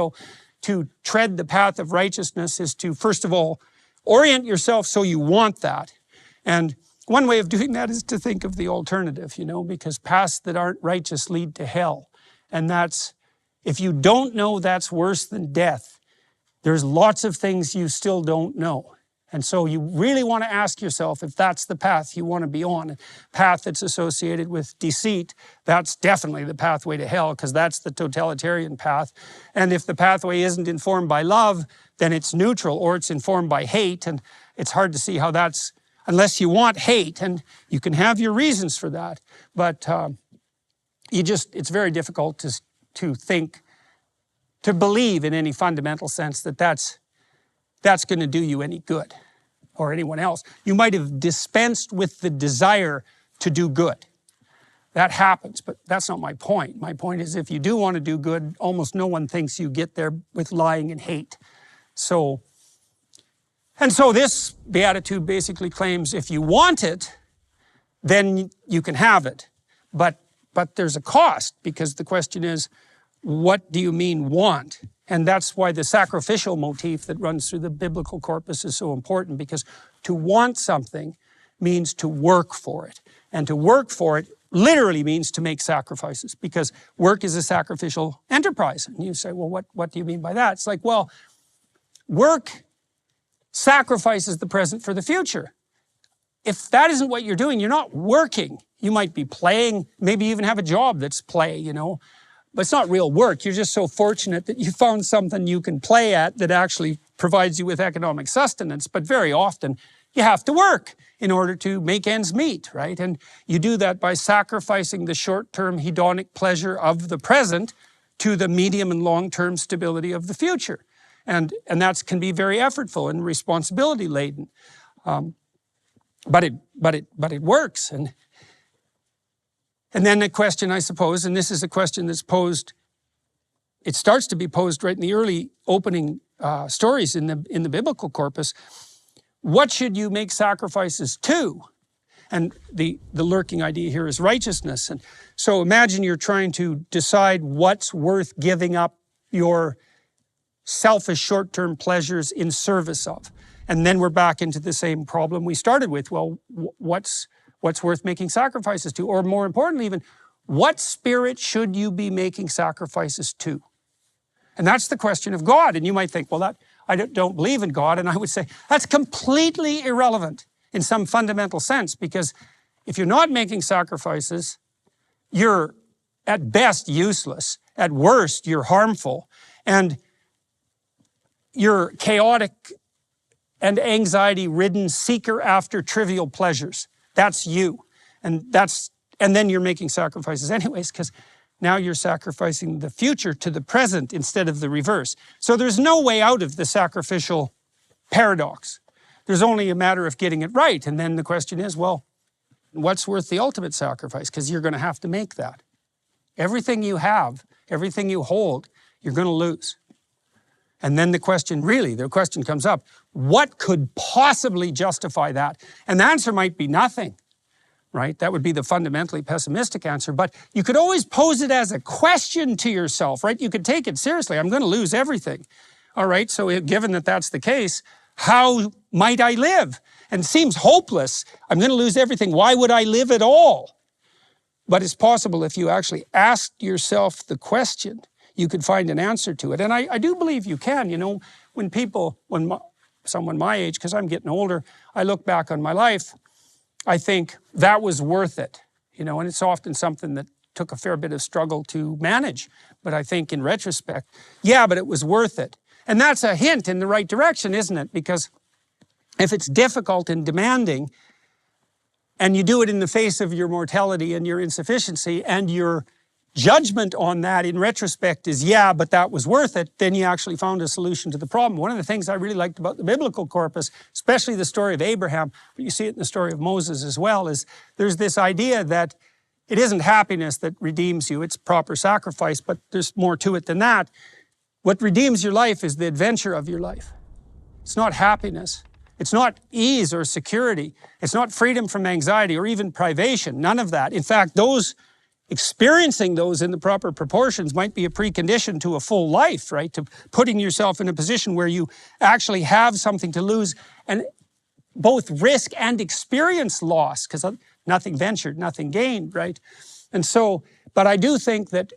So to tread the path of righteousness is to, first of all, orient yourself so you want that. And one way of doing that is to think of the alternative, you know, because paths that aren't righteous lead to hell. And that's, if you don't know that's worse than death, there's lots of things you still don't know. And so you really want to ask yourself if that's the path you want to be on. A path that's associated with deceit, that's definitely the pathway to hell, because that's the totalitarian path. And if the pathway isn't informed by love, then it's neutral, or it's informed by hate. And it's hard to see how that's, unless you want hate, and you can have your reasons for that. But it's very difficult to think, to believe in any fundamental sense that that's going to do you any good, or anyone else. You might have dispensed with the desire to do good. That happens, but that's not my point. My point is, if you do want to do good, almost no one thinks you get there with lying and hate. So this beatitude basically claims if you want it, then you can have it. But there's a cost, because the question is, what do you mean want? And that's why the sacrificial motif that runs through the biblical corpus is so important, because to want something means to work for it. And to work for it literally means to make sacrifices, because work is a sacrificial enterprise. And you say, well, what do you mean by that? It's like, well, work sacrifices the present for the future. If that isn't what you're doing, you're not working. You might be playing, maybe even have a job that's play, you know. But it's not real work. You're just so fortunate that you found something you can play at that actually provides you with economic sustenance. But very often you have to work in order to make ends meet, right? And you do that by sacrificing the short-term hedonic pleasure of the present to the medium and long-term stability of the future. And that can be very effortful and responsibility laden. But it works. And then the question, I suppose, and this is a question that's posed, it starts to be posed right in the early opening stories in the biblical corpus. What should you make sacrifices to? And the lurking idea here is righteousness. And so imagine you're trying to decide what's worth giving up your selfish short-term pleasures in service of. And then we're back into the same problem we started with. Well, what's worth making sacrifices to? Or more importantly even, what spirit should you be making sacrifices to? And that's the question of God. And you might think, well, I don't believe in God. And I would say, that's completely irrelevant in some fundamental sense, because if you're not making sacrifices, you're at best useless. At worst, you're harmful. And you're chaotic and anxiety-ridden seeker after trivial pleasures. That's you. And then you're making sacrifices anyways, because now you're sacrificing the future to the present instead of the reverse. So there's no way out of the sacrificial paradox. There's only a matter of getting it right. And then the question is, well, what's worth the ultimate sacrifice? Because you're going to have to make that. Everything you have, everything you hold, you're going to lose. And then the question comes up, what could possibly justify that? And the answer might be nothing, right? That would be the fundamentally pessimistic answer. But you could always pose it as a question to yourself, right? You could take it seriously. I'm going to lose everything. All right, so given that that's the case, how might I live? And it seems hopeless. I'm going to lose everything. Why would I live at all? But it's possible if you actually asked yourself the question, you could find an answer to it. And I do believe you can. You know, when someone my age, because I'm getting older, I look back on my life, I think that was worth it. You know, and it's often something that took a fair bit of struggle to manage. But I think in retrospect, yeah, but it was worth it. And that's a hint in the right direction, isn't it? Because if it's difficult and demanding, and you do it in the face of your mortality and your insufficiency, and your judgment on that in retrospect is, yeah, but that was worth it, then you actually found a solution to the problem. One of the things I really liked about the biblical corpus, especially the story of Abraham, but you see it in the story of Moses as well, is there's this idea that it isn't happiness that redeems you, it's proper sacrifice, but there's more to it than that. What redeems your life is the adventure of your life. It's not happiness. It's not ease or security. It's not freedom from anxiety or even privation, none of that. In fact, those experiencing those in the proper proportions might be a precondition to a full life, right? To putting yourself in a position where you actually have something to lose and both risk and experience loss, because nothing ventured, nothing gained, right? And so, but I do think that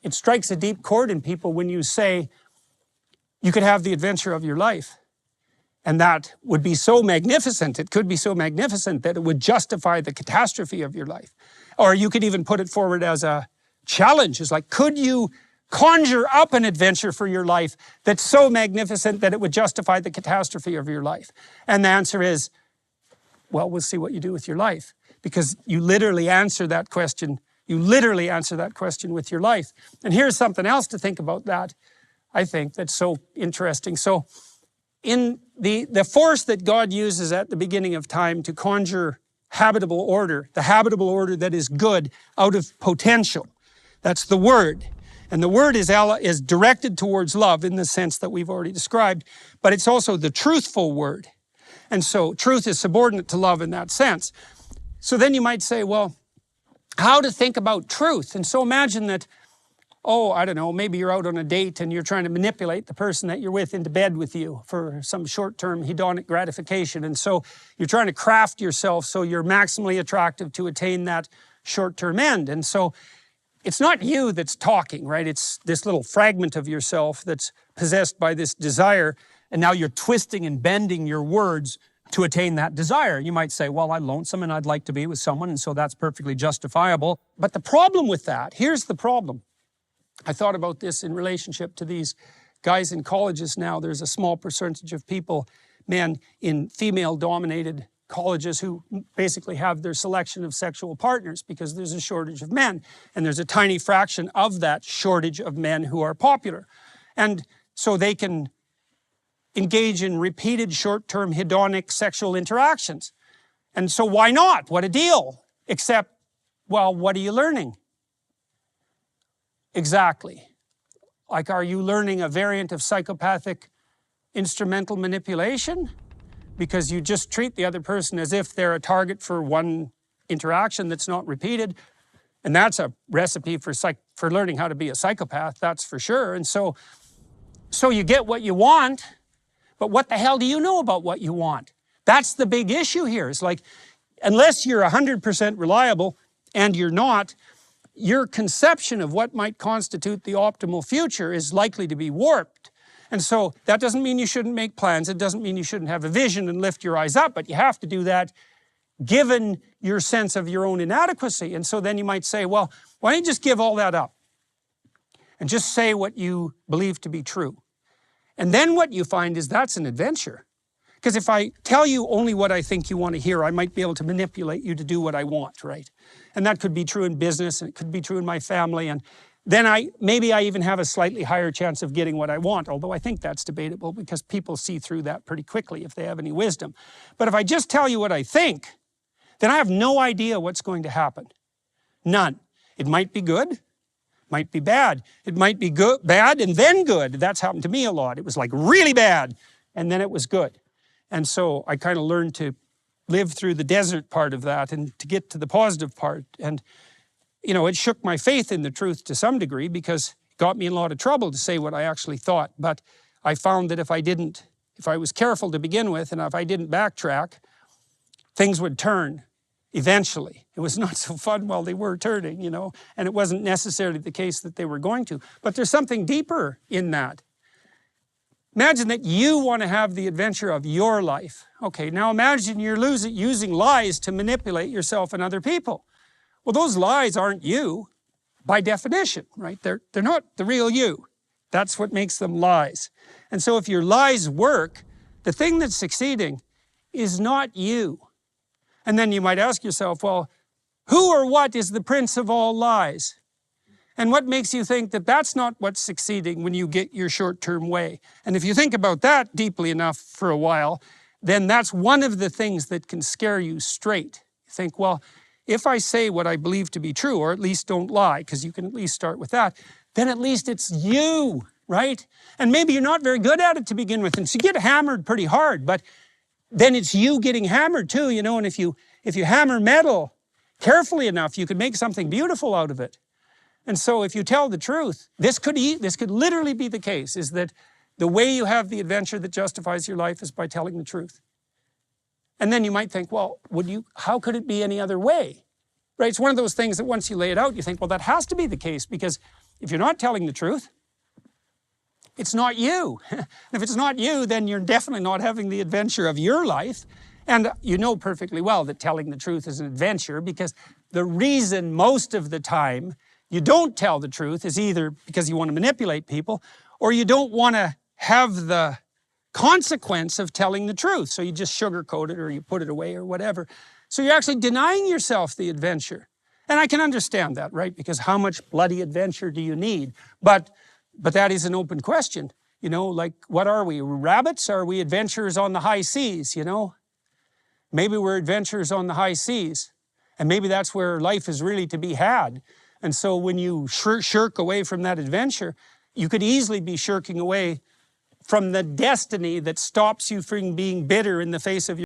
it strikes a deep chord in people when you say you could have the adventure of your life. And that would be so magnificent, it could be so magnificent that it would justify the catastrophe of your life. Or you could even put it forward as a challenge. It's like, could you conjure up an adventure for your life that's so magnificent that it would justify the catastrophe of your life? And the answer is, well, we'll see what you do with your life. Because you literally answer that question. You literally answer that question with your life. And here's something else to think about that, I think, that's so interesting. So in the force that God uses at the beginning of time to conjure habitable order, the habitable order that is good out of potential, that's the Word. And the Word is directed towards love in the sense that we've already described, but it's also the truthful Word. And so truth is subordinate to love in that sense. So then you might say, well, how to think about truth? And so imagine that, oh, I don't know, maybe you're out on a date and you're trying to manipulate the person that you're with into bed with you for some short-term hedonic gratification. And so you're trying to craft yourself so you're maximally attractive to attain that short-term end. And so it's not you that's talking, right? It's this little fragment of yourself that's possessed by this desire. And now you're twisting and bending your words to attain that desire. You might say, well, I'm lonesome and I'd like to be with someone, and so that's perfectly justifiable. But the problem with that, here's the problem. I thought about this in relationship to these guys in colleges now. There's a small percentage of people, men, in female-dominated colleges who basically have their selection of sexual partners because there's a shortage of men. And there's a tiny fraction of that shortage of men who are popular. And so they can engage in repeated short-term hedonic sexual interactions. And so why not? What a deal. Except, well, what are you learning? Exactly. Like, are you learning a variant of psychopathic instrumental manipulation? Because you just treat the other person as if they're a target for one interaction that's not repeated. And that's a recipe for learning how to be a psychopath, that's for sure. And so you get what you want, but what the hell do you know about what you want? That's the big issue here. It's like, unless you're 100% reliable, and you're not, your conception of what might constitute the optimal future is likely to be warped. And so that doesn't mean you shouldn't make plans. It doesn't mean you shouldn't have a vision and lift your eyes up, but you have to do that given your sense of your own inadequacy. And so then you might say, well, why don't you just give all that up and just say what you believe to be true? And then what you find is that's an adventure. Because if I tell you only what I think you want to hear, I might be able to manipulate you to do what I want, right? And that could be true in business, and it could be true in my family, and then maybe I even have a slightly higher chance of getting what I want, although I think that's debatable because people see through that pretty quickly if they have any wisdom. But if I just tell you what I think, then I have no idea what's going to happen. None. It might be good, might be bad. It might be good, bad, and then good. That's happened to me a lot. It was like really bad, and then it was good. And so I kind of learned to live through the desert part of that and to get to the positive part. And, you know, it shook my faith in the truth to some degree because it got me in a lot of trouble to say what I actually thought. But I found that if I was careful to begin with, and if I didn't backtrack, things would turn eventually. It was not so fun while they were turning, you know, and it wasn't necessarily the case that they were going to. But there's something deeper in that. Imagine that you want to have the adventure of your life. Okay, now imagine you're using lies to manipulate yourself and other people. Well, those lies aren't you by definition, right? They're not the real you. That's what makes them lies. And so if your lies work, the thing that's succeeding is not you. And then you might ask yourself, well, who or what is the prince of all lies? And what makes you think that that's not what's succeeding when you get your short-term way? And if you think about that deeply enough for a while, then that's one of the things that can scare you straight. You think, well, if I say what I believe to be true, or at least don't lie, because you can at least start with that, then at least it's you, right? And maybe you're not very good at it to begin with, and so you get hammered pretty hard, but then it's you getting hammered too, you know, and if you hammer metal, carefully enough, you could make something beautiful out of it. And so if you tell the truth, this could literally be the case, is that the way you have the adventure that justifies your life is by telling the truth. And then you might think, well, how could it be any other way? Right? It's one of those things that once you lay it out, you think, well, that has to be the case, because if you're not telling the truth, it's not you. And if it's not you, then you're definitely not having the adventure of your life. And you know perfectly well that telling the truth is an adventure, because the reason most of the time you don't tell the truth is either because you want to manipulate people, or you don't want to have the consequence of telling the truth. So you just sugarcoat it, or you put it away, or whatever. So you're actually denying yourself the adventure. And I can understand that, right? Because how much bloody adventure do you need? But that is an open question. You know, like, what are we? Rabbits? Are we adventurers on the high seas, you know? Maybe we're adventurers on the high seas. And maybe that's where life is really to be had. And so when you shirk away from that adventure, you could easily be shirking away from the destiny that stops you from being bitter in the face of your